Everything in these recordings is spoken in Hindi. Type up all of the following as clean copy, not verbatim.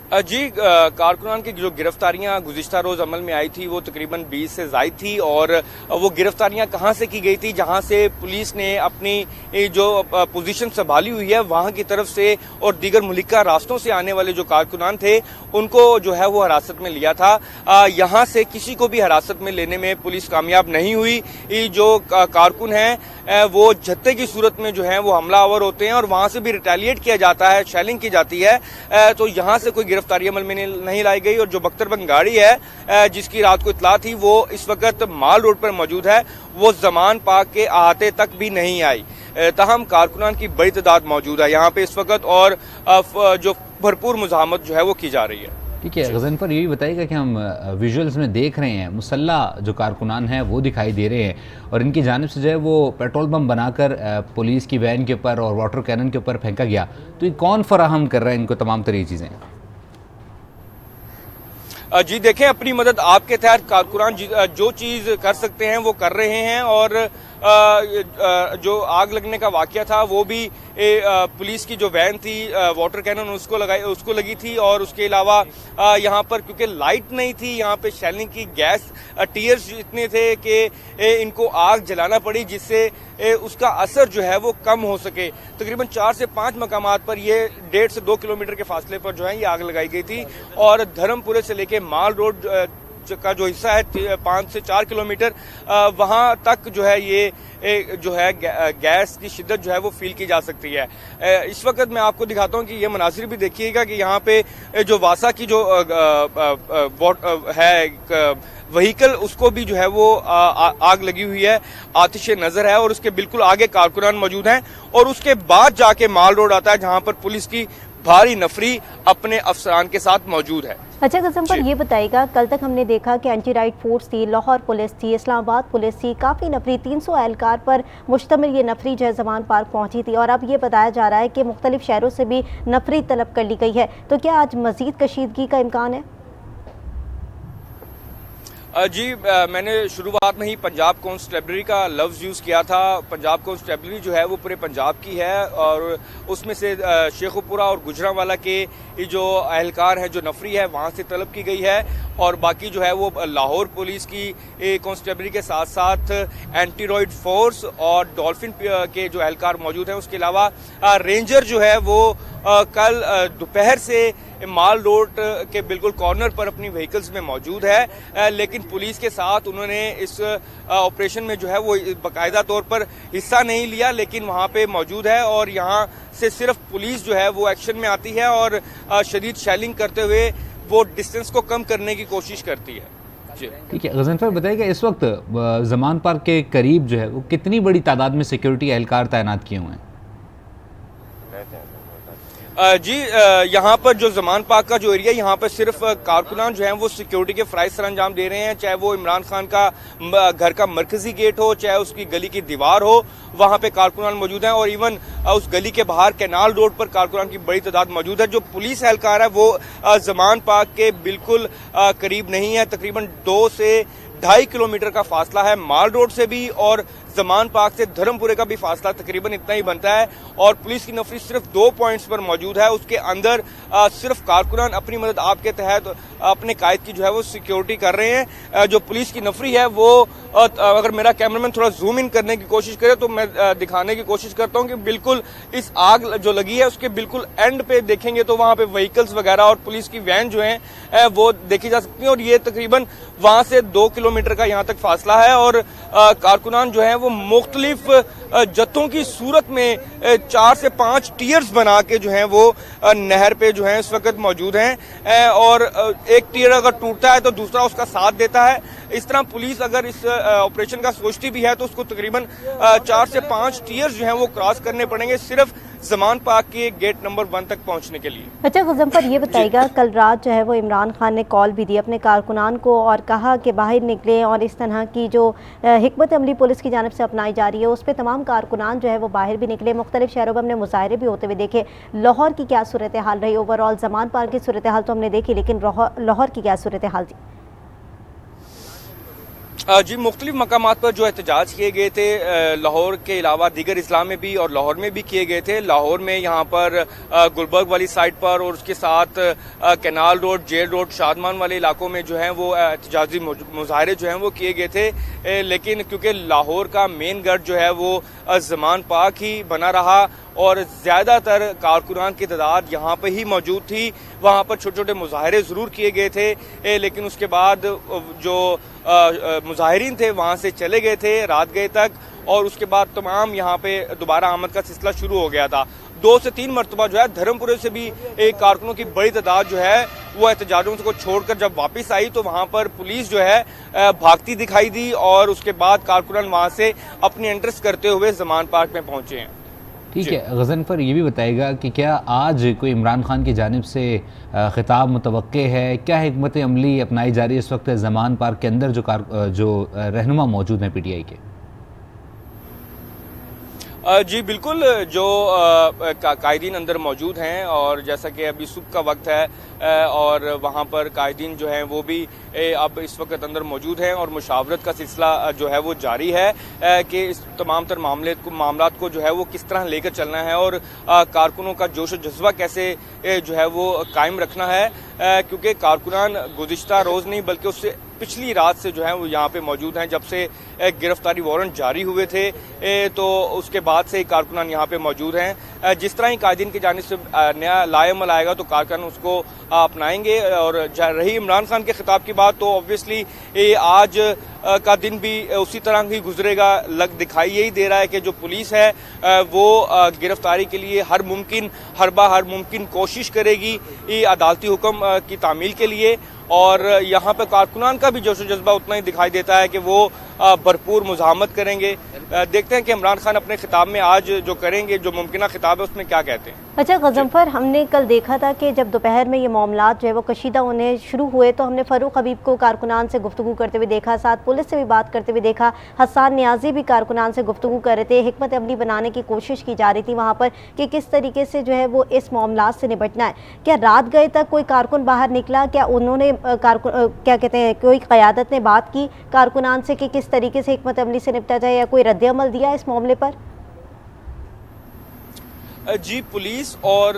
जी, कारकुनान की जो गिरफ्तारियां गुज़िश्ता रोज अमल में आई थी वो तकरीबन 20 से ज़ायद थी। और वो गिरफ्तारियां कहां से की गई थी, जहां से पुलिस ने अपनी जो पोजीशन संभाली हुई है वहां की तरफ से और दीगर मुल्का रास्तों से आने वाले जो कारकुनान थे उनको जो है वो हिरासत में लिया था। यहां से किसी को भी हिरासत में लेने में पुलिस कामयाब नहीं हुई। जो कारकुन हैं वो जत्थे की सूरत में जो है वो हमलावर होते हैं और वहां से भी रिटेलिएट किया जाता है, शेलिंग की जाती है। तो यहां से कोई गिरफ्तारी अमल में नहीं लाई गई। और जो बख्तरबंद गाड़ी है जिसकी रात को इतला थी वो इस वक्त माल रोड पर मौजूद है, वो जमान पाक के अहाते तक भी नहीं आई। ताहम कारकुनान की बड़ी तादाद मौजूद है यहाँ पे इस वक्त और जो भरपूर मुज़ाहमत जो है वो की जा रही है। ठीक है गज़नफ़र, ये भी बताइएगा कि हम विजुअल्स में देख रहे हैं मुसल्लह जो कारकुनान हैं वो दिखाई दे रहे हैं और इनकी जानिब से जो है वो पेट्रोल बम बनाकर पुलिस की वैन के ऊपर और वाटर कैनन के ऊपर फेंका गया। तो ये कौन फराहम कर रहा है इनको तमाम तरह चीज़ें? जी देखें, अपनी मदद आपके तहत कारकुनान जो चीज़ कर सकते हैं वो कर रहे हैं। और जो आग लगने का वाकया था वो भी पुलिस की जो वैन थी वाटर कैनन उसको लगी थी। और उसके अलावा यहाँ पर क्योंकि लाइट नहीं थी, यहाँ पे शेलिंग की गैस टीयर्स इतने थे कि इनको आग जलाना पड़ी, जिससे उसका असर जो है वो कम हो सके। तकरीबन 4 से 5 मकामात पर ये 1.5 से 2 किलोमीटर के फासले पर जो है ये आग लगाई गई थी। और धर्मपुरे से लेके माल रोड का जो हिस्सा है 5 से 4 किलोमीटर वहां तक जो है ये जो है गैस की शिद्दत जो है वो फील की जा सकती है। इस वक्त मैं आपको दिखाता हूं कि ये मनासिर भी देखिएगा कि यहाँ पे जो वासा की जो है व्हीकल उसको भी जो है वो आग लगी हुई है, आतिश नजर है। और उसके बिल्कुल आगे कारकुनान मौजूद हैं और उसके बाद जाके माल रोड आता है जहां पर पुलिस की भारी नफरी अपने अफसरान के साथ मौजूद है। अच्छा गज़नफ़र, ये बताइएगा, कल तक हमने देखा कि एंटी राइट फोर्स थी, लाहौर पुलिस थी, इस्लामाबाद पुलिस थी, काफ़ी नफरी 300 एहलकार पर मुश्तमिल ये नफरी जो है जमान पार्क पहुंची थी। और अब ये बताया जा रहा है कि मुख्तलिफ शहरों से भी नफरी तलब कर ली गई है। तो क्या आज मज़ीद कशीदगी का इम्कान है? जी, मैंने शुरुआत में ही पंजाब कॉन्स्टेबलरी का लफ्ज़ यूज़ किया था। पंजाब कॉन्स्टेबलरी जो है वो पूरे पंजाब की है और उसमें से शेखुपुरा और गुजरांवाला के जो अहलकार हैं, जो नफरी है, वहाँ से तलब की गई है। और बाकी जो है वो लाहौर पुलिस की कॉन्स्टेबलरी के साथ साथ एंटी रॉइड फोर्स और डॉल्फिन के जो अहलकार मौजूद हैं। उसके अलावा रेंजर जो है वो कल दोपहर से माल रोड के बिल्कुल कॉर्नर पर अपनी व्हीकल्स में मौजूद है। लेकिन पुलिस के साथ उन्होंने इस ऑपरेशन में जो है वो बाकायदा तौर पर हिस्सा नहीं लिया, लेकिन वहाँ पे मौजूद है। और यहाँ से सिर्फ पुलिस जो है वो एक्शन में आती है और शदीद शेलिंग करते हुए वो डिस्टेंस को कम करने की कोशिश करती है। ठीक है गज़नफ़र, बताइएगा इस वक्त जमान पार्क के करीब जो है वो कितनी बड़ी तादाद में सिक्योरिटी एहलकार तैनात किए हुए हैं? जी, यहाँ पर जो जमान पार्क का जो एरिया, यहाँ पर सिर्फ कारकुनान जो हैं वो सिक्योरिटी के फ़राइज़ सर अंजाम दे रहे हैं। चाहे वो इमरान खान का घर का मरकजी गेट हो, चाहे उसकी गली की दीवार हो, वहाँ पे कारकुनान मौजूद हैं। और इवन उस गली के बाहर कैनाल रोड पर कारकुनान की बड़ी तादाद मौजूद है। जो पुलिस एहलकार है वो जमान पार्क के बिल्कुल करीब नहीं है। तकरीबन 2 से 2.5 किलोमीटर का फासला है माल रोड से भी, और जमान पार्क से धर्मपुरे का भी फासला तकरीबन इतना ही बनता है। और पुलिस की नफरी सिर्फ 2 पॉइंट्स पर मौजूद है। उसके अंदर सिर्फ कारकुनान अपनी मदद आपके तहत अपने कायद की जो है वो सिक्योरिटी कर रहे हैं। जो पुलिस की नफरी है वो अगर मेरा कैमरामैन थोड़ा जूम इन करने की कोशिश करे तो मैं दिखाने की कोशिश करता हूँ कि बिल्कुल इस आग जो लगी है उसके बिल्कुल एंड पे देखेंगे तो वहाँ पे व्हीकल्स वगैरह और पुलिस की वैन जो है वो देखी जा सकती है। और ये तकरीबन वहाँ से 2 किलोमीटर का यहाँ तक फासला है। और कारकुनान जो है वो मुख्तलिफ जत्थों की सूरत में 4 से 5 टीयर्स बना के जो है वो नहर पे जो है इस वक्त मौजूद हैं। और एक टीयर अगर टूटता है तो दूसरा उसका साथ देता है। इस तरह पुलिस अगर इस ऑपरेशन का सोचती भी है तो उसको तकरीबन 4 से 5 टीयर्स जो हैं वो क्रॉस करने पड़ेंगे सिर्फ जमान पार्क के गेट नंबर 1 तक पहुंचने के लिए। अच्छा गज़नफ़र, ये बताइएगा, कल रात जो है वो इमरान खान ने कॉल भी दी अपने कारकुनान को और कहा कि बाहर निकले और इस तरह की जो हिकमत अमली पुलिस की जानिब से अपनाई जा रही है उस पर तमाम कारकुनान जो है वो बाहर भी निकले। मुख्तलिफ शहरों में हमने मुजाहरे भी होते हुए देखे। लाहौर की क्या सूरत हाल रही? ओवरऑल जमान पार्क की सूरत हाल तो हमने देखी, लेकिन लाहौर की क्या सूरत हाल थी? जी मुख्तलिफ मकामात पर जो एहतजाज किए गए थे लाहौर के अलावा दीगर अजला में भी और लाहौर में भी किए गए थे। लाहौर में यहाँ पर गुलबर्ग वाली साइड पर और उसके साथ canal road, jail road, Shadman वाले इलाकों में जो है वो एहतजाजी मुजाहरे जो हैं वो किए गए थे। लेकिन क्योंकि लाहौर का मेन गढ़ जो है वो ज़मान पाक ही बना रहा और ज़्यादातर कारकुनान की तादाद यहाँ पर ही मौजूद थी, वहाँ पर छोटे छोटे मुजाहरे ज़रूर किए गए थे। लेकिन उसके बाद जो मुजाहिरीन थे वहाँ से चले गए थे रात गए तक और उसके बाद तमाम यहाँ पे दोबारा आमद का सिलसिला शुरू हो गया था। 2 से 3 मरतबा जो है धर्मपुरे से भी एक कारकुनों की बड़ी तादाद जो है वो एहतजाजों को छोड़कर जब वापस आई तो वहाँ पर पुलिस जो है भागती दिखाई दी और उसके बाद कारकुनान वहाँ से अपनी एंट्रेंस करते हुए ज़मान पार्क में पहुंचे हैं। ठीक है गज़नफ़र, ये भी बताइएगा कि क्या आज कोई इमरान खान की जानिब से खिताब मुतवक्के है? क्या हिकमत अमली अपनाई जा रही है इस वक्त ज़मान पार्क के अंदर जो रहनुमा मौजूद हैं PTI के? जी बिल्कुल, जो कायदीन अंदर मौजूद हैं और जैसा कि अभी सुबह का वक्त है और वहाँ पर कायदीन जो हैं वो भी अब इस वक्त अंदर मौजूद हैं और मुशावरत का सिलसिला जो है वो जारी है कि इस तमाम तर मामलात को जो है वो किस तरह लेकर चलना है और कारकुनों का जोश और जज्बा कैसे जो है वो कायम रखना है, क्योंकि कारकुनान गुज़िश्ता रोज़ नहीं बल्कि उससे पिछली रात से जो है वो यहाँ पे मौजूद हैं। जब से गिरफ्तारी वारंट जारी हुए थे तो उसके बाद से कारकुनान यहाँ पे मौजूद हैं। जिस तरह ही कायदीन की जानिब से नया लाएमल आएगा तो कारकुनान उसको अपनाएंगे। और रही इमरान खान के खिताब की बात तो ऑब्वियसली आज का दिन भी उसी तरह ही गुजरेगा। दिखाई यही दे रहा है कि जो पुलिस है वो गिरफ्तारी के लिए हर मुमकिन कोशिश करेगी अदालती हुक्म की तामील के लिए और यहाँ पर कारकुनान का भी जोश जज्बा उतना ही दिखाई देता है कि वो भरपूर मुज़ाहमत करेंगे। देखते हैं कि इमरान खान अपने खिताब में आज जो करेंगे, जो मुमकिना खिताब है उसमें क्या कहते हैं। अच्छा गज़नफ़र, हमने कल देखा था कि जब दोपहर में ये मामलात जो है वो कशीदा होने शुरू हुए तो हमने फ़ारूक हबीब को कारकुनान से गुफ्तगू करते हुए देखा, साथ पुलिस से भी बात करते हुए देखा। हसन नियाज़ी भी कारकुनान से गुफ्तगू कर रहे थे, हिकमत अमली बनाने की कोशिश की जा रही थी वहाँ पर कि किस तरीके से जो है वो इस मामलात से निपटना है। क्या रात गए तक कोई कारकुन बाहर निकला? क्या उन्होंने क्या कहते हैं कोई क़यादत ने बात की कारकुनान से कि किस तरीके से हिकमत अमली से निपटा जाए या कोई रद्द-ए-अमल दिया इस मामले पर? जी पुलिस और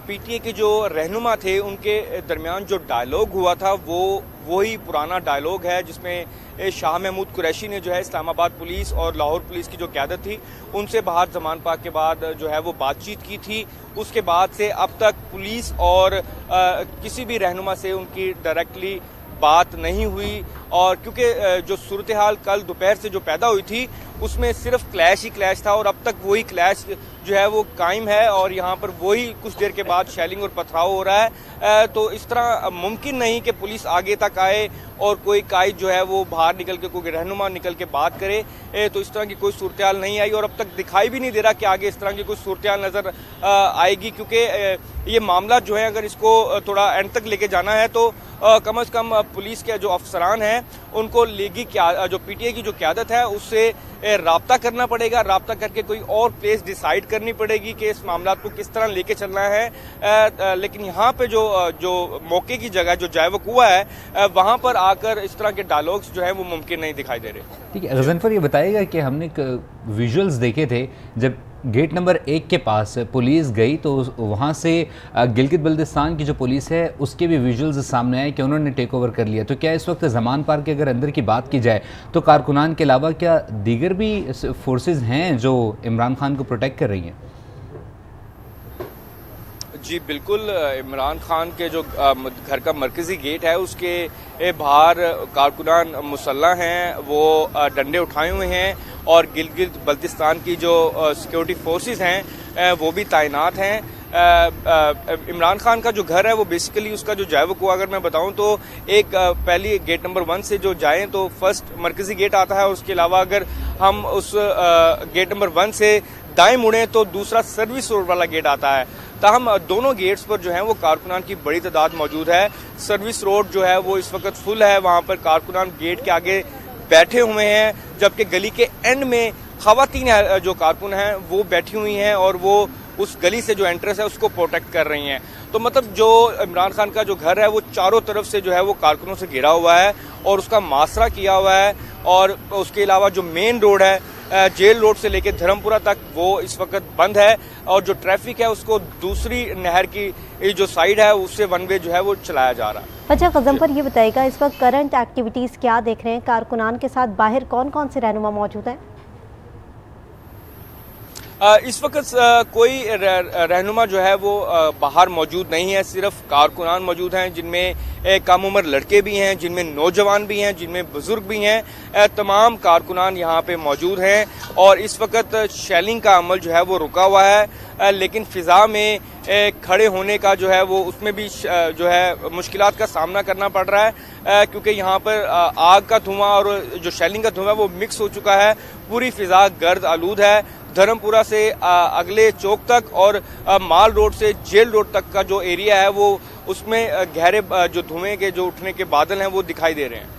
PTI के जो रहनुमा थे उनके दरमियान जो डायलॉग हुआ था वो वही पुराना डायलॉग है जिसमें शाह महमूद कुरैशी ने जो है इस्लामाबाद पुलिस और लाहौर पुलिस की जो क़यादत थी उनसे बाहर ज़मान पाक के बाद जो है वो बातचीत की थी। उसके बाद से अब तक पुलिस और किसी भी रहनुमा से उनकी डायरेक्टली बात नहीं हुई और क्योंकि जो सूरत हाल कल दोपहर से जो पैदा हुई थी उसमें सिर्फ क्लैश ही क्लैश था और अब तक वही क्लैश जो है वो कायम है और यहाँ पर वही कुछ देर के बाद शेलिंग और पथराव हो रहा है। तो इस तरह मुमकिन नहीं कि पुलिस आगे तक आए और कोई कायद जो है वो बाहर निकल के कोई रहनुमा निकल के बात करे। तो इस तरह की कोई सूरत हाल नहीं आई और अब तक दिखाई भी नहीं दे रहा कि आगे इस तरह की कोई सूरत हाल नज़र आएगी, क्योंकि ये मामला जो है अगर इसको थोड़ा एंड तक लेके जाना है तो कम अज़ कम पुलिस के जो अफसरान हैं उनको लीगी जो PTI की जो क़यादत है उससे राब्ता करना पड़ेगा। राब्ता करके कोई और प्लेस डिसाइड करनी पड़ेगी कि इस मामला को किस तरह लेके चलना है। लेकिन यहाँ पे जो मौके की जगह जो जाए वकूआ है वहाँ पर आकर इस तरह के डायलॉग्स जो है वो मुमकिन नहीं दिखाई दे रहे। ठीक है गज़नफ़र, ये बताइएगा कि हमने विजुअल्स देखे थे जब गेट नंबर 1 के पास पुलिस गई तो वहाँ से गिलगित बल्तिस्तान की जो पुलिस है उसके भी विजुअल्स सामने आए कि उन्होंने टेक ओवर कर लिया। तो क्या इस वक्त ज़मान पार्क के अगर अंदर की बात की जाए तो कारकुनान के अलावा क्या दीगर भी फोर्सेस हैं जो इमरान खान को प्रोटेक्ट कर रही हैं? जी बिल्कुल, इमरान खान के जो घर का मरकज़ी गेट है उसके बाहर कारकुनान मुसल्लह हैं, वो डंडे उठाए हुए हैं और गिलगित बल्तिस्तान की जो सिक्योरिटी फोर्सेस हैं वो भी तैनात हैं। इमरान खान का जो घर है वो बेसिकली उसका जो जाए वकूआ अगर मैं बताऊं तो एक पहली गेट नंबर 1 से जो जाएं तो फर्स्ट मरकज़ी गेट आता है और उसके अलावा अगर हम उस गेट नंबर 1 से दाएं मुड़ें तो दूसरा सर्विस रोड वाला गेट आता है। ताहम दोनों गेट्स पर जो है वो कारकुनान की बड़ी तादाद मौजूद है। सर्विस रोड जो है वो इस वक्त फुल है, वहाँ पर कारकुनान गेट के आगे बैठे हुए हैं, जबकि गली के एंड में खवातीन जो कारकुन हैं वो बैठी हुई हैं और वो उस गली से जो एंट्रेंस है उसको प्रोटेक्ट कर रही हैं। तो मतलब जो इमरान खान का जो घर है वो चारों तरफ से जो है वो कारकुनों से घिरा हुआ है और उसका मासरा किया हुआ है और उसके अलावा जो मेन रोड है जेल रोड से लेकर धर्मपुरा तक वो इस वक्त बंद है और जो ट्रैफिक है उसको दूसरी नहर की जो साइड है उससे वन वे जो है वो चलाया जा रहा है। अच्छा गजम्फर, ये बताइएगा इस वक्त करंट एक्टिविटीज़ क्या देख रहे हैं? कारकुनान के साथ बाहर कौन कौन से रहनुमा मौजूद हैं? इस वक्त कोई रहनुमा जो है वो बाहर मौजूद नहीं है, सिर्फ कारकुनान मौजूद हैं जिनमें कम उम्र लड़के भी हैं, जिनमें नौजवान भी हैं, जिनमें बुजुर्ग भी हैं। तमाम कारकुनान यहाँ पे मौजूद हैं और इस वक्त शेलिंग का अमल जो है वो रुका हुआ है, लेकिन फिजा में खड़े होने का जो है वो उसमें भी जो है मुश्किलात का सामना करना पड़ रहा है, क्योंकि यहाँ पर आग का धुआं और जो शेलिंग का धुआं वो मिक्स हो चुका है। पूरी फिजा गर्द आलूद है। धर्मपुरा से अगले चौक तक और माल रोड से जेल रोड तक का जो एरिया है वो उसमें गहरे जो धुएं के जो उठने के बादल हैं वो दिखाई दे रहे हैं।